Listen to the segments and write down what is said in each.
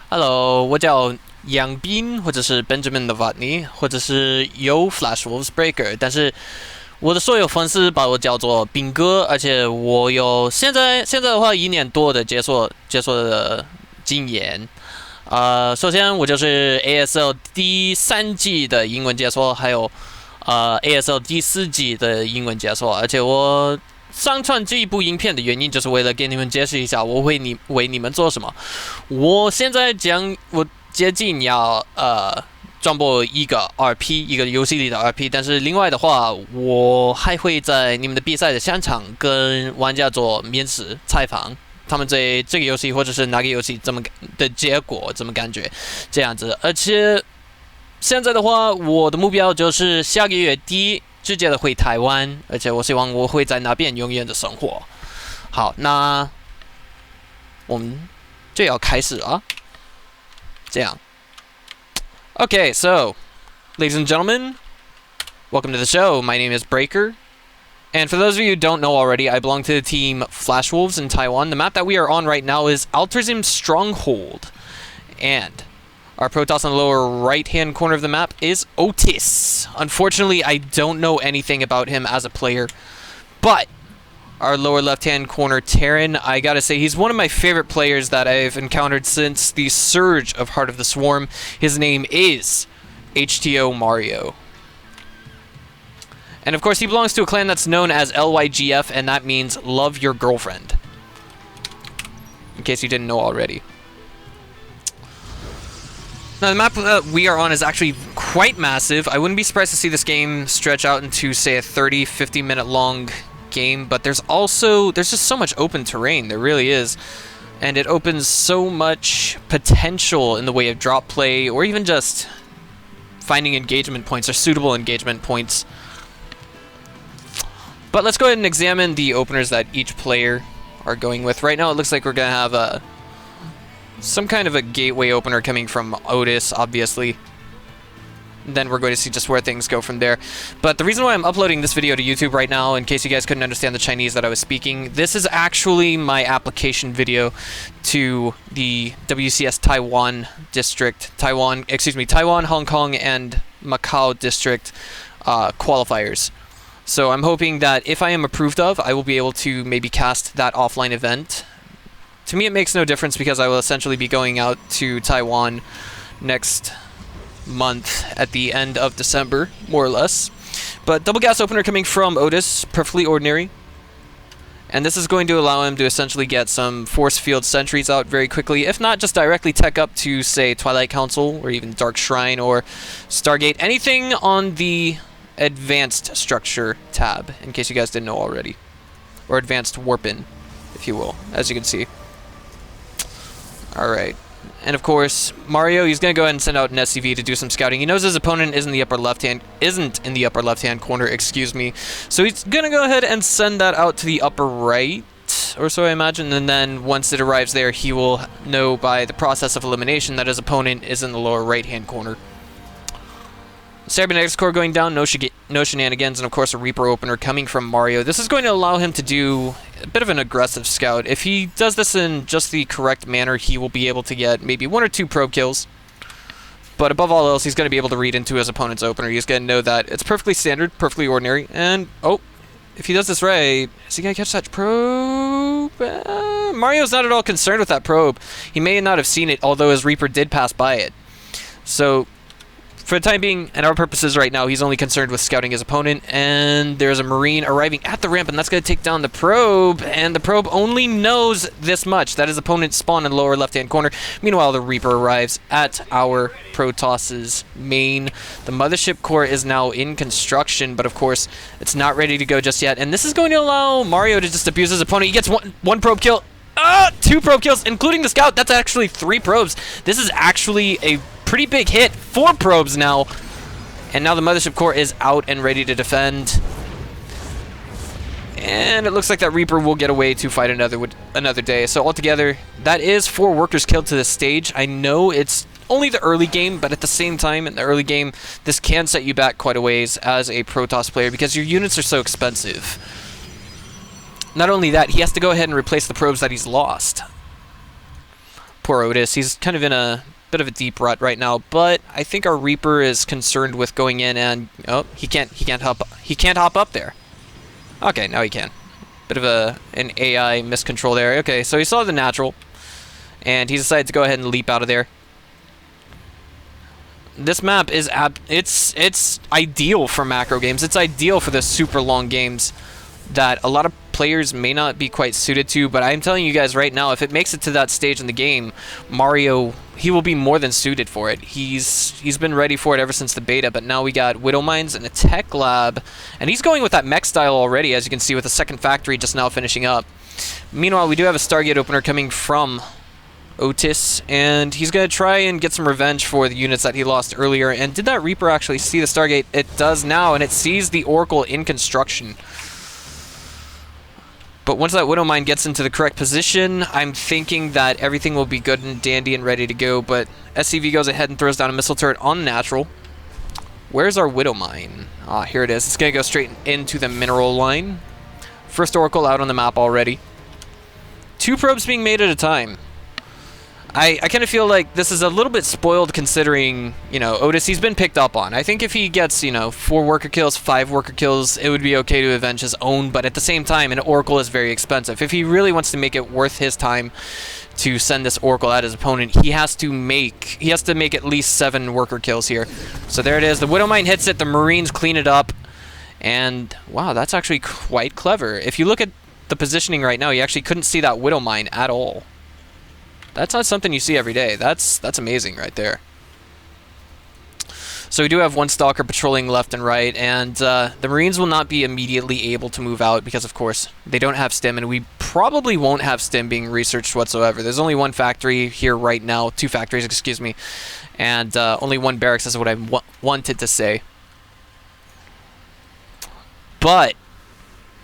Hello，我叫杨斌，或者是 Benjamin Novotny，或者是 Yo Flash Wolves Breaker，但是我的所有粉丝把我叫做斌哥，而且我有现在的话1年多的解说的经验。首先我就是 ASL 第3季的英文解说，还有ASL 第4季的英文解说，而且我上传这一部影片的原因，就是为了给你们解释一下我会为你们做什么。我接近要转播一个 RP，一个游戏里的 RP，但是另外的话，我还会在你们的比赛的现场跟玩家做面试采访，他们对这个游戏或者是哪个游戏怎么的结果怎么感觉这样子。而且现在的话，我的目标就是下个月底直接的回台湾，而且我希望我会在那边永远的生活。好，那我们就要开始啊，这样。Okay, so, ladies and gentlemen, welcome to the show. My name is Breaker. And for those of you who don't know already, I belong to the team Flash Wolves in Taiwan. The map that we are on right now is Alterzim Stronghold. And our Protoss on the lower right-hand corner of the map is Otis. Unfortunately, I don't know anything about him as a player. But our lower left-hand corner, Terran, I gotta say, he's one of my favorite players that I've encountered since the surge of Heart of the Swarm. His name is HTOMario. And of course, he belongs to a clan that's known as LYGF, and that means Love Your Girlfriend. In case you didn't know already. Now, the map that we are on is actually quite massive. I wouldn't be surprised to see this game stretch out into, say, a 30-50 minute long game, but there's just so much open terrain. There really is. And it opens so much potential in the way of drop play, or even just finding engagement points, or suitable engagement points. But let's go ahead and examine the openers that each player are going with. Right now, it looks like we're going to have some kind of a gateway opener coming from Otis, obviously. Then we're going to see just where things go from there. But the reason why I'm uploading this video to YouTube right now, in case you guys couldn't understand the Chinese that I was speaking, this is actually my application video to the WCS Taiwan district, Taiwan, Hong Kong, and Macau district qualifiers. So I'm hoping that if I am approved of, I will be able to maybe cast that offline event. To me, it makes no difference because I will essentially be going out to Taiwan next month at the end of December, more or less. But double gas opener coming from Otis, perfectly ordinary. And this is going to allow him to essentially get some force field sentries out very quickly, if not just directly tech up to, say, Twilight Council, or even Dark Shrine, or Stargate, anything on the advanced structure tab, in case you guys didn't know already. Or advanced warpin, if you will, as you can see. Alright. And of course, Mario, he's going to go ahead and send out an SCV to do some scouting. He knows his opponent isn't in the upper left-hand corner, excuse me. So he's going to go ahead and send that out to the upper right, or so I imagine. And then once it arrives there, he will know by the process of elimination that his opponent is in the lower right-hand corner. Cybernetics core going down, no shenanigans, and of course a Reaper opener coming from Mario. This is going to allow him to do a bit of an aggressive scout. If he does this in just the correct manner, he will be able to get maybe 1 or 2 probe kills. But above all else, he's going to be able to read into his opponent's opener. He's going to know that it's perfectly standard, perfectly ordinary, and oh, if he does this right, is he going to catch that probe? Mario's not at all concerned with that probe. He may not have seen it, although his Reaper did pass by it. So for the time being, and our purposes right now, he's only concerned with scouting his opponent, and there's a Marine arriving at the ramp, and that's going to take down the probe, and the probe only knows this much, that his opponent spawned in the lower left-hand corner. Meanwhile, the Reaper arrives at our Protoss's main. The mothership core is now in construction, but of course, it's not ready to go just yet, and this is going to allow Mario to just abuse his opponent. He gets one probe kill. 2 probe kills, including the scout. That's actually 3 probes. This is actually a pretty big hit. 4 probes now. And now the mothership core is out and ready to defend. And it looks like that Reaper will get away to fight another day. So altogether, that is 4 workers killed to this stage. I know it's only the early game, but at the same time, in the early game, this can set you back quite a ways as a Protoss player because your units are so expensive. Not only that, he has to go ahead and replace the probes that he's lost. Poor Otis. He's kind of in a bit of a deep rut right now, but I think our Reaper is concerned with going in and he can't hop up there. Okay, now he can. Bit of an AI miscontrol there. Okay, so he saw the natural, and he decided to go ahead and leap out of there. This map is it's ideal for macro games. It's ideal for the super long games that a lot of players may not be quite suited to, but I'm telling you guys right now, if it makes it to that stage in the game, Mario, he will be more than suited for it. He's been ready for it ever since the beta, but now we got Widow Mines and a tech lab, and he's going with that mech style already, as you can see, with the second factory just now finishing up. Meanwhile, we do have a Stargate opener coming from Otis, and he's going to try and get some revenge for the units that he lost earlier. And did that Reaper actually see the Stargate? It does now, and it sees the Oracle in construction. But once that Widow Mine gets into the correct position, I'm thinking that everything will be good and dandy and ready to go. But SCV goes ahead and throws down a missile turret on natural. Where's our Widow Mine? Ah, here it is. It's going to go straight into the mineral line. First Oracle out on the map already. 2 probes being made at a time. I kind of feel like this is a little bit spoiled considering, you know, Otis, he's been picked up on. I think if he gets, you know, 4 worker kills, 5 worker kills, it would be okay to avenge his own, but at the same time, an Oracle is very expensive. If he really wants to make it worth his time to send this Oracle at his opponent, he has to make at least 7 worker kills here. So there it is. The Widow Mine hits it, the Marines clean it up, and wow, that's actually quite clever. If you look at the positioning right now, you actually couldn't see that Widow Mine at all. That's not something you see every day. That's amazing right there. So we do have 1 Stalker patrolling left and right, and the Marines will not be immediately able to move out because, of course, they don't have stim, and we probably won't have stim being researched whatsoever. There's only 1 factory here right now, 2 factories, excuse me, and only 1 barracks is what I wanted to say. But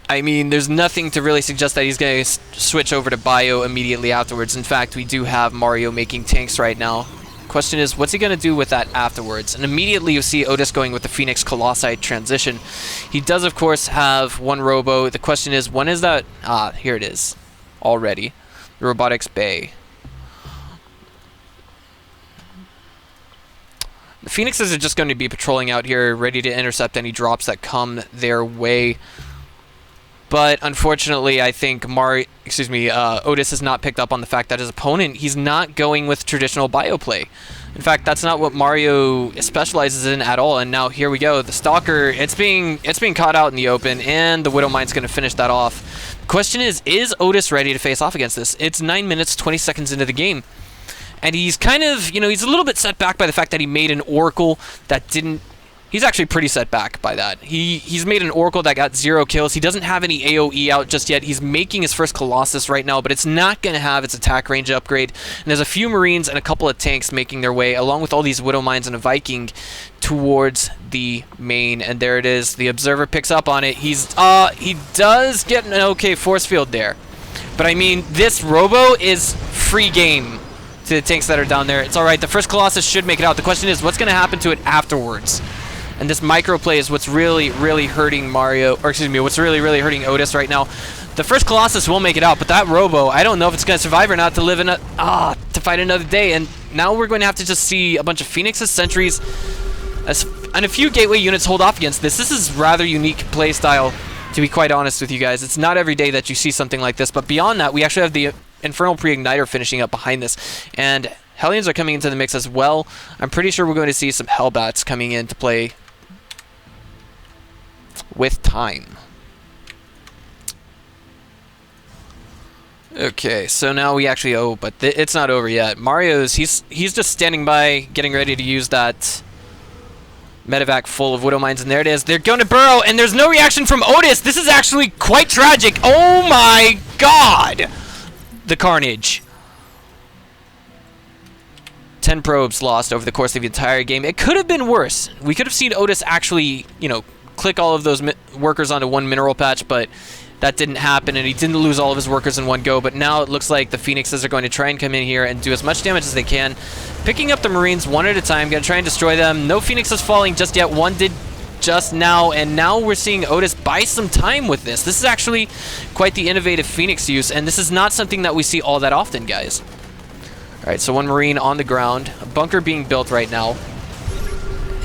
I mean, there's nothing to really suggest that he's going to switch over to bio immediately afterwards. In fact, we do have Mario making tanks right now. Question is, what's he going to do with that afterwards? And immediately you see Otis going with the Phoenix Colossi transition. He does, of course, have 1 robo. The question is, when is that? Ah, here it is already. The robotics bay. The Phoenixes are just going to be patrolling out here, ready to intercept any drops that come their way. But unfortunately, I think Otis has not picked up on the fact that his opponent, he's not going with traditional bio play. In fact, that's not what Mario specializes in at all. And now here we go. The Stalker, it's being caught out in the open, and the Widow Mine's going to finish that off. The question is Otis ready to face off against this? It's 9 minutes, 20 seconds into the game. And he's kind of, you know, he's a little bit set back by the fact that he made an Oracle that didn't. He's actually pretty set back by that. He's made an Oracle that got 0 kills. He doesn't have any AoE out just yet. He's making his first Colossus right now, but it's not going to have its attack range upgrade. And there's a few Marines and a couple of tanks making their way, along with all these Widow Mines and a Viking, towards the main. And there it is. The Observer picks up on it. He does get an okay force field there. But I mean, this Robo is free game to the tanks that are down there. It's alright. The first Colossus should make it out. The question is, what's going to happen to it afterwards? And this microplay is what's really, really hurting what's really, really hurting Otis right now. The first Colossus will make it out, but that Robo, I don't know if it's going to survive or not to live to fight another day. And now we're going to have to just see a bunch of Phoenixes, Sentries, and a few Gateway units hold off against this. This is rather unique playstyle, to be quite honest with you guys. It's not every day that you see something like this, but beyond that, we actually have the Infernal Pre-Igniter finishing up behind this. And Hellions are coming into the mix as well. I'm pretty sure we're going to see some Hellbats coming into play with time. Okay, so now we actually but it's not over yet. Mario's he's just standing by, getting ready to use that medevac full of Widow Mines, and there it is. They're going to burrow, and there's no reaction from Otis. This is actually quite tragic. Oh my god! The carnage. 10 probes lost over the course of the entire game. It could have been worse. We could have seen Otis actually, you know, click all of those workers onto 1 mineral patch, but that didn't happen, and he didn't lose all of his workers in one go. But now it looks like the Phoenixes are going to try and come in here and do as much damage as they can, picking up the Marines 1 at a time, going to try and destroy them. No Phoenixes falling just yet. 1 did just now, and now we're seeing Otis buy some time with this. This is actually quite the innovative Phoenix use, and this is not something that we see all that often, guys. Alright, so one Marine on the ground. A bunker being built right now.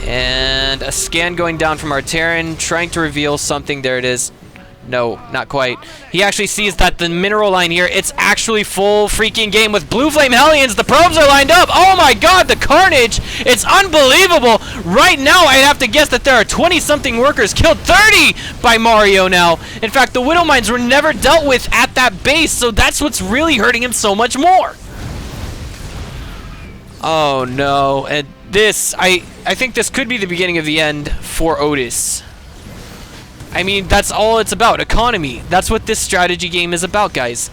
And a scan going down from our Terran, trying to reveal something. There it is. No, not quite. He actually sees that the mineral line here, it's actually full freaking game with Blue Flame Hellions. The probes are lined up. Oh my god, the carnage. It's unbelievable. Right now, I'd have to guess that there are 20-something workers killed. 30 by Mario now. In fact, the Widow Mines were never dealt with at that base, so that's what's really hurting him so much more. Oh no, and this, I think this could be the beginning of the end for Otis. I mean, that's all it's about, economy. That's what this strategy game is about, guys.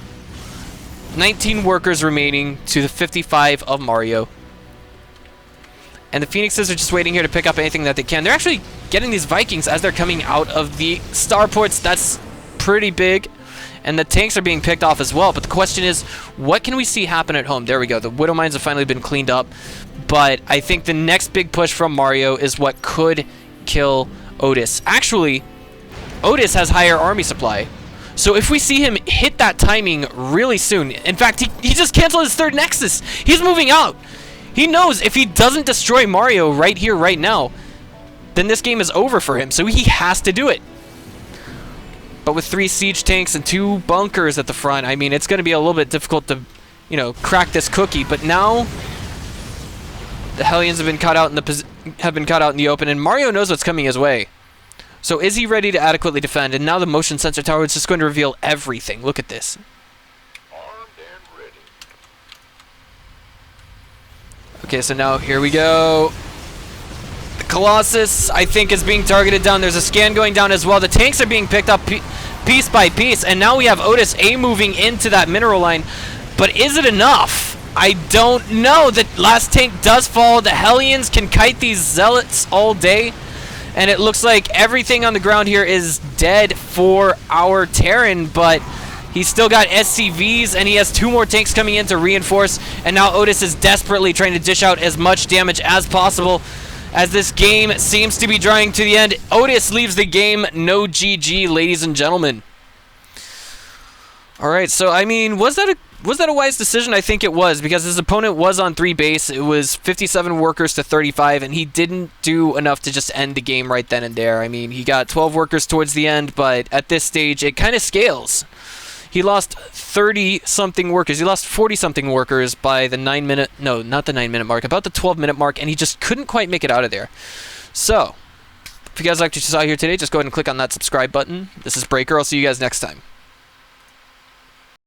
19 workers remaining to the 55 of Mario. And the Phoenixes are just waiting here to pick up anything that they can. They're actually getting these Vikings as they're coming out of the starports. That's pretty big. And the tanks are being picked off as well. But the question is, what can we see happen at home? There we go. The Widow Mines have finally been cleaned up. But I think the next big push from Mario is what could kill Otis. Actually, Otis has higher army supply. So if we see him hit that timing really soon, in fact, he just canceled his third Nexus. He's moving out. He knows if he doesn't destroy Mario right here, right now, then this game is over for him. So he has to do it. But with 3 siege tanks and 2 bunkers at the front, I mean, it's going to be a little bit difficult to, you know, crack this cookie. But now the Hellions have been caught out in the open, and Mario knows what's coming his way. So is he ready to adequately defend? And now the motion sensor tower is just going to reveal everything. Look at this. Armed and ready. Okay, so now here we go. The Colossus, I think, is being targeted down. There's a scan going down as well. The tanks are being picked up piece by piece. And now we have Otis A moving into that mineral line. But is it enough? I don't know. The last tank does fall. The Hellions can kite these Zealots all day. And it looks like everything on the ground here is dead for our Terran, but he's still got SCVs, and he has 2 more tanks coming in to reinforce, and now Otis is desperately trying to dish out as much damage as possible as this game seems to be drawing to the end. Otis leaves the game no GG, ladies and gentlemen. Alright, so, I mean, was that a wise decision? I think it was, because his opponent was on 3 base. It was 57 workers to 35, and he didn't do enough to just end the game right then and there. I mean, he got 12 workers towards the end, but at this stage, it kind of scales. He lost 30-something workers. He lost 40-something workers by the 9-minute... No, not the 9-minute mark. About the 12-minute mark, and he just couldn't quite make it out of there. So, if you guys liked what you saw here today, just go ahead and click on that subscribe button. This is Breaker. I'll see you guys next time.